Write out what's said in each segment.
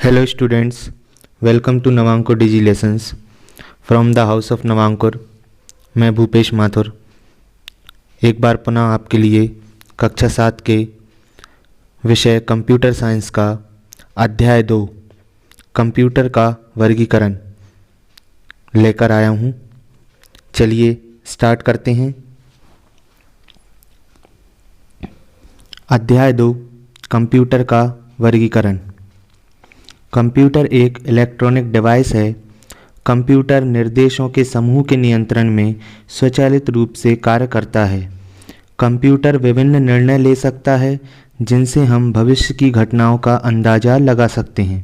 Hello students, welcome to Navankur digi lessons from the house of Navankur. मैं भूपेश माथुर एक बार पुनः आपके लिए कक्षा 7 के विषय कंप्यूटर साइंस का अध्याय 2 कंप्यूटर का वर्गीकरण लेकर आया हूँ। चलिए स्टार्ट करते हैं। अध्याय 2 कंप्यूटर का वर्गीकरण। कंप्यूटर एक इलेक्ट्रॉनिक डिवाइस है। कंप्यूटर निर्देशों के समूह के नियंत्रण में स्वचालित रूप से कार्य करता है। कंप्यूटर विभिन्न निर्णय ले सकता है जिनसे हम भविष्य की घटनाओं का अंदाजा लगा सकते हैं।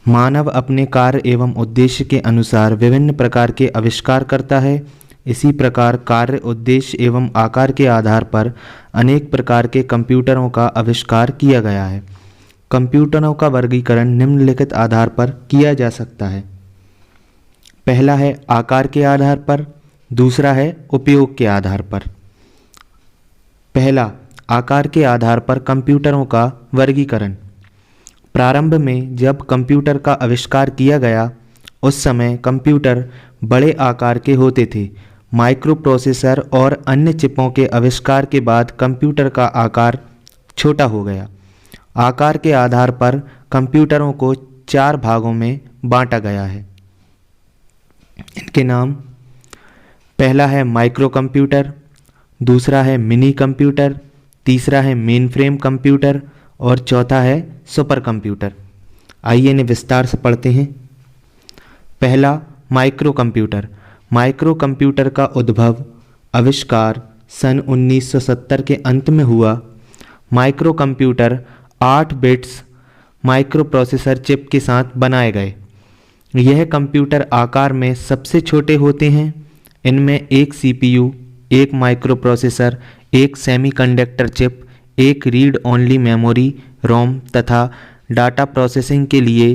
मानव अपने कार्य एवं उद्देश्य के अनुसार विभिन्न प्रकार के आविष्कार करता है। इसी प्रकार कार्य, उद्देश्य एवं आकार के आधार पर अनेक प्रकार के कंप्यूटरों का आविष्कार किया गया है। कंप्यूटरों का वर्गीकरण निम्नलिखित आधार पर किया जा सकता है। पहला है आकार के आधार पर, दूसरा है उपयोग के आधार पर। पहला, आकार के आधार पर कंप्यूटरों का वर्गीकरण। प्रारंभ में जब कंप्यूटर का आविष्कार किया गया उस समय कंप्यूटर बड़े आकार के होते थे। माइक्रो प्रोसेसर और अन्य चिपों के आविष्कार के बाद कंप्यूटर का आकार छोटा हो गया। आकार के आधार पर कंप्यूटरों को 4 भागों में बांटा गया है। इनके नाम, पहला है माइक्रो कंप्यूटर, दूसरा है मिनी कंप्यूटर, तीसरा है मेन फ्रेम कंप्यूटर और चौथा है सुपर कंप्यूटर। आइए इन्हें विस्तार से पढ़ते हैं। पहला, माइक्रो कंप्यूटर। माइक्रो कंप्यूटर का उद्भव, आविष्कार सन 1970 के अंत में हुआ। Micro computer 8 bits micro processor chip के साथ बनाए गए। यह कंप्यूटर आकार में सबसे छोटे होते हैं। इनमें एक सीपीयू, एक माइक्रो प्रोसेसर, एक सेमीकंडक्टर चिप, एक रीड ओनली मेमोरी रोम तथा डाटा प्रोसेसिंग के लिए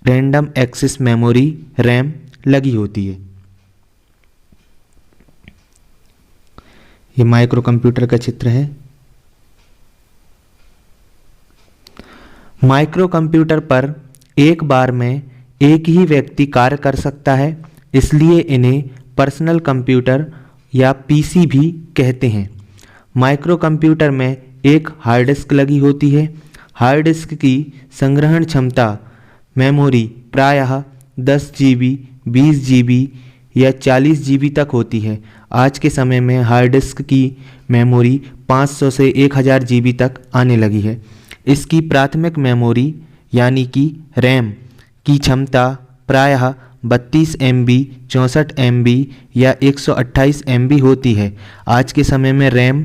रैंडम एक्सेस मेमोरी रैम लगी होती है। ये माइक्रो कंप्यूटर का चित्र है। माइक्रो कंप्यूटर पर एक बार में एक ही व्यक्ति कार्य कर सकता है, इसलिए इन्हें पर्सनल कंप्यूटर या पीसी भी कहते हैं। माइक्रो कंप्यूटर में एक हार्ड डिस्क लगी होती है। हार्ड डिस्क की संग्रहण क्षमता मेमोरी प्रायः 10 GB, 20 GB या 40 GB तक होती है। आज के समय में हार्ड डिस्क की मेमोरी 500 से 1000 GB तक आने लगी है। इसकी प्राथमिक मेमोरी यानी कि रैम की क्षमता प्रायः 32 MB, 64 MB या 128 MB होती है। आज के समय में रैम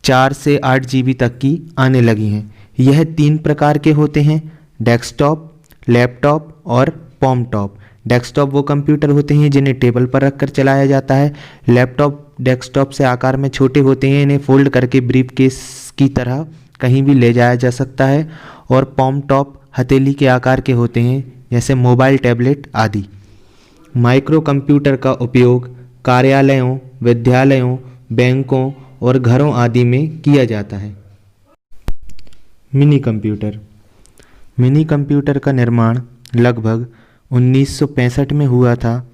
4 से 8 GB तक की आने लगी हैं। यह 3 प्रकार के होते हैं, डेस्कटॉप, लैपटॉप और पॉमटॉप। डेस्कटॉप वो कंप्यूटर होते हैं जिन्हें टेबल पर रखकर चलाया जाता है। लैपटॉप डेस्कटॉप से आकार में छोटे होते हैं। इन्हें फोल्ड करके ब्रीफकेस की तरह कहीं भी ले जाया जा सकता है। और पॉमटॉप हथेली के आकार के होते हैं, जैसे मोबाइल, टैबलेट आदि। माइक्रो कंप्यूटर का उपयोग कार्यालयों, विद्यालयों, बैंकों और घरों आदि में किया जाता है। Mini computer. मिनी कंप्यूटर का निर्माण लगभग 1965 में हुआ था।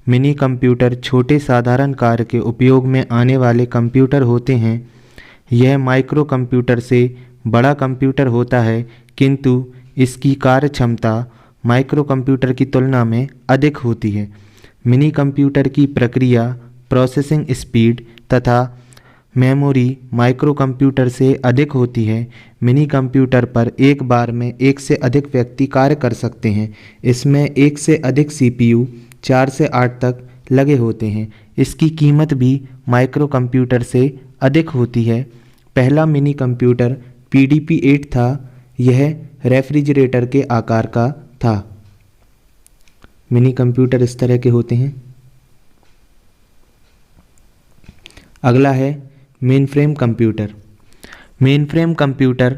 मिनी कंप्यूटर छोटे साधारण कार्य के उपयोग में आने वाले कंप्यूटर होते हैं। यह माइक्रो कंप्यूटर से बड़ा कंप्यूटर होता है, किंतु इसकी कार्य क्षमता माइक्रो कंप्यूटर की तुलना में अधिक होती है। मिनी कंप्यूटर की प्रक्रिया, प्रोसेसिंग स्पीड तथा मेमोरी माइक्रो कंप्यूटर से अधिक होती है। मिनी कंप्यूटर पर एक बार में एक से अधिक व्यक्ति कार्य कर सकते हैं। इसमें एक से अधिक सीपीयू 4 से 8 तक लगे होते हैं। इसकी कीमत भी माइक्रो कंप्यूटर से अधिक होती है। पहला मिनी कंप्यूटर PDP-8 था। यह रेफ्रिजरेटर के आकार का था। मिनी कंप्यूटर इस तरह के होते हैं। अगला है main frame computer. Main frame computer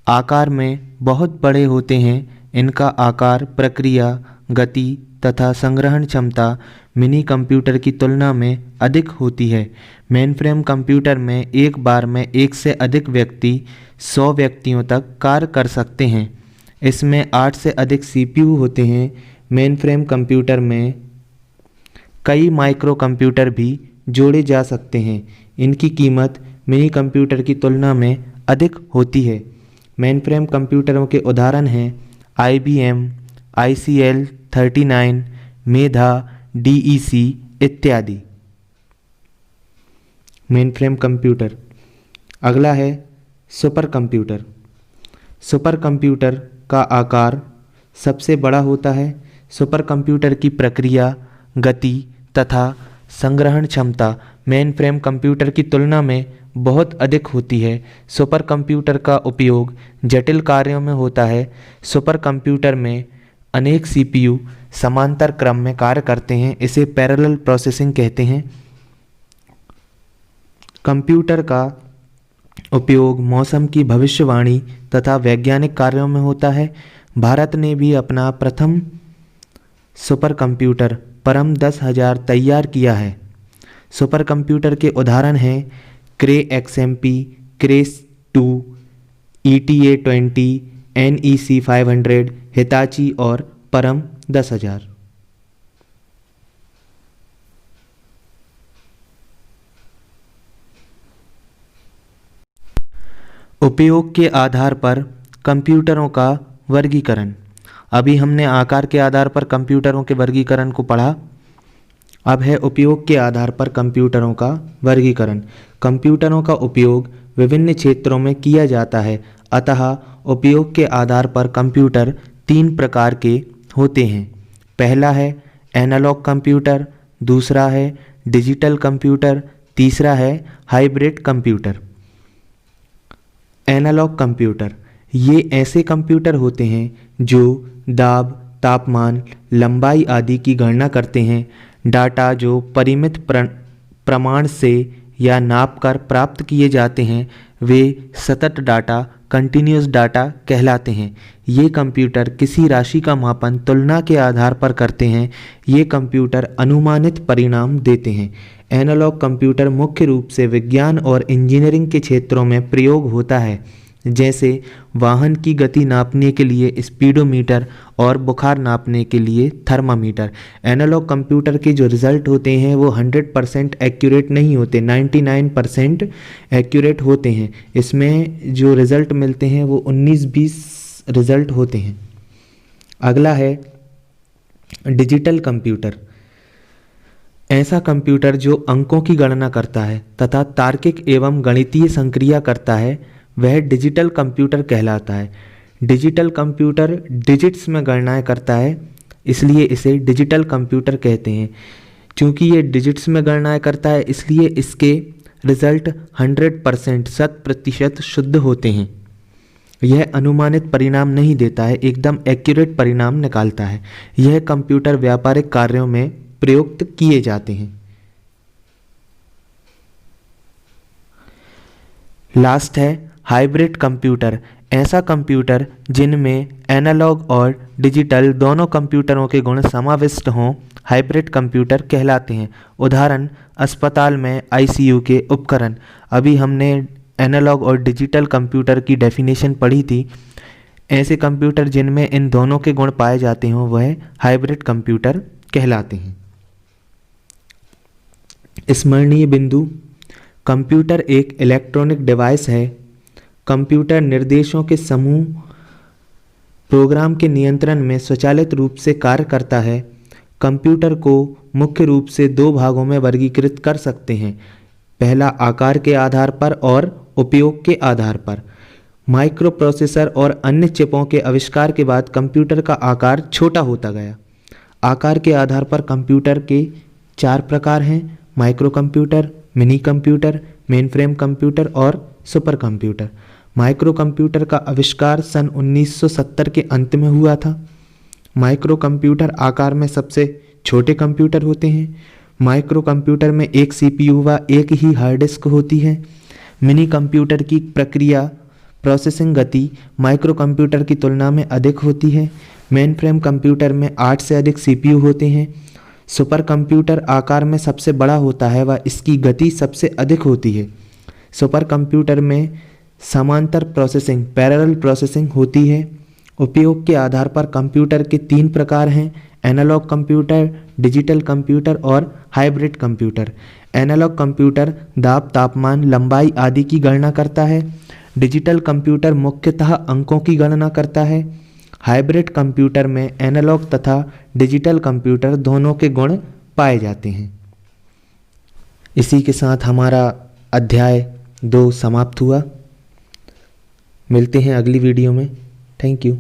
आकार में बहुत बड़े होते हैं। इनका आकार, प्रक्रिया, गति तथा संग्रहण क्षमता मिनी कंप्यूटर की तुलना में अधिक होती है। मेनफ्रेम कंप्यूटर में एक बार में एक से अधिक व्यक्ति 100 व्यक्तियों तक कार्य कर सकते हैं। इसमें 8 से अधिक सीपीयू होते हैं। मेन फ्रेम कंप्यूटर में कई माइक्रो कंप्यूटर भी जोड़े जा सकते हैं। इनकी कीमत मिनी कंप्यूटर की तुलना में अधिक होती है। मेन फ्रेम कंप्यूटरों के उदाहरण हैं IBM, ICL-39, मेधा, DEC इत्यादि। Main frame computer. अगला है सुपर कंप्यूटर। सुपर कंप्यूटर का आकार सबसे बड़ा होता है। सुपर कंप्यूटर की प्रक्रिया, गति तथा संग्रहण क्षमता मेन फ्रेम कंप्यूटर की तुलना में बहुत अधिक होती है। सुपर कंप्यूटर का उपयोग जटिल कार्यों में होता है। सुपर कंप्यूटर में अनेक सीपीयू समांतर क्रम में कार्य करते हैं, इसे पैरेलल प्रोसेसिंग कहते हैं। कंप्यूटर का उपयोग मौसम की भविष्यवाणी तथा वैज्ञानिक कार्यों में होता है। भारत ने भी अपना प्रथम सुपर कंप्यूटर परम 10,000 तैयार किया है। सुपर कंप्यूटर के उदाहरण हैं क्रे XMP, क्रे 2, ETA-20, NEC 500, हिताची और परम 10,000। उपयोग के आधार पर कंप्यूटरों का वर्गीकरण। अभी हमने आकार के आधार पर कंप्यूटरों के वर्गीकरण को पढ़ा। अब है उपयोग के आधार पर कंप्यूटरों का वर्गीकरण। कंप्यूटरों का उपयोग विभिन्न क्षेत्रों में किया जाता है, अतः उपयोग के आधार पर कंप्यूटर 3 प्रकार के होते हैं। पहला है एनालॉग कंप्यूटर, दूसरा है डिजिटल कंप्यूटर, तीसरा है हाइब्रिड कंप्यूटर। एनालॉग कंप्यूटर ये ऐसे कंप्यूटर होते हैं जो दाब, तापमान, लंबाई आदि की गणना करते हैं। डाटा जो परिमित प्रमाण से या नाप कर प्राप्त किए जाते हैं वे सतत डाटा, कंटिन्यूस डाटा कहलाते हैं। ये कंप्यूटर किसी राशि का मापन तुलना के आधार पर करते हैं। ये कंप्यूटर अनुमानित परिणाम देते हैं। एनालॉग कंप्यूटर मुख्य रूप से विज्ञान और इंजीनियरिंग के क्षेत्रों में प्रयोग होता है, जैसे वाहन की गति नापने के लिए स्पीडोमीटर और बुखार नापने के लिए थर्मामीटर। एनालॉग कंप्यूटर के जो रिज़ल्ट होते हैं वो 100% एक्यूरेट नहीं होते, 99% एक्यूरेट होते हैं। इसमें जो रिज़ल्ट मिलते हैं वो 19-20 रिज़ल्ट होते हैं। अगला है डिजिटल कंप्यूटर। ऐसा कंप्यूटर जो अंकों की गणना करता है तथा तार्किक एवं गणितीय संक्रिया करता है वह डिजिटल कंप्यूटर कहलाता है। डिजिटल कंप्यूटर डिजिट्स में गणनाएं करता है, इसलिए इसे डिजिटल कंप्यूटर कहते हैं। चूँकि ये डिजिट्स में गणनाएं करता है इसलिए इसके रिज़ल्ट 100% 100% शुद्ध होते हैं। यह अनुमानित परिणाम नहीं देता है, एकदम एक्यूरेट परिणाम निकालता है। यह कंप्यूटर व्यापारिक कार्यों में प्रयुक्त किए जाते हैं। लास्ट है हाइब्रिड कंप्यूटर। ऐसा कंप्यूटर जिनमें एनालॉग और डिजिटल दोनों कंप्यूटरों के गुण समाविष्ट हों हाइब्रिड कंप्यूटर कहलाते हैं। उदाहरण अस्पताल में ICU के उपकरण। अभी हमने एनालॉग और डिजिटल कंप्यूटर की डेफिनेशन पढ़ी थी। ऐसे कंप्यूटर जिनमें इन दोनों के गुण पाए जाते हों वह हाइब्रिड कंप्यूटर कहलाते हैं। स्मरणीय बिंदु। कंप्यूटर एक इलेक्ट्रॉनिक डिवाइस है। कंप्यूटर निर्देशों के समूह प्रोग्राम के नियंत्रण में स्वचालित रूप से कार्य करता है। कंप्यूटर को मुख्य रूप से 2 भागों में वर्गीकृत कर सकते हैं। पहला आकार के आधार पर और उपयोग के आधार पर। माइक्रो प्रोसेसर और अन्य चिपों के आविष्कार के बाद कंप्यूटर का आकार छोटा होता गया। आकार के आधार पर कंप्यूटर के 4 प्रकार हैं: micro computer, mini computer, main frame computer और सुपर कंप्यूटर। माइक्रो कंप्यूटर का आविष्कार सन 1970 के अंत में हुआ था। माइक्रो कंप्यूटर आकार में सबसे छोटे कंप्यूटर होते हैं। माइक्रो कंप्यूटर में एक CPU व एक ही हार्ड डिस्क होती है। मिनी कंप्यूटर की प्रक्रिया प्रोसेसिंग गति माइक्रो कंप्यूटर की तुलना में अधिक होती है। मेन फ्रेम कंप्यूटर में 8 से अधिक CPU होते हैं। सुपर कंप्यूटर आकार में सबसे बड़ा होता है व इसकी गति सबसे अधिक होती है। सुपर कंप्यूटर में समांतर प्रोसेसिंग पैरेलल प्रोसेसिंग होती है। उपयोग के आधार पर कंप्यूटर के 3 प्रकार हैं: एनालॉग कंप्यूटर, डिजिटल कंप्यूटर और हाइब्रिड कंप्यूटर। एनालॉग कंप्यूटर दाब, तापमान, लंबाई आदि की गणना करता है। डिजिटल कंप्यूटर मुख्यतः अंकों की गणना करता है। हाइब्रिड कंप्यूटर में एनालॉग तथा डिजिटल कंप्यूटर दोनों के गुण पाए जाते हैं। इसी के साथ हमारा अध्याय 2 समाप्त हुआ। मिलते हैं अगली वीडियो में। Thank you.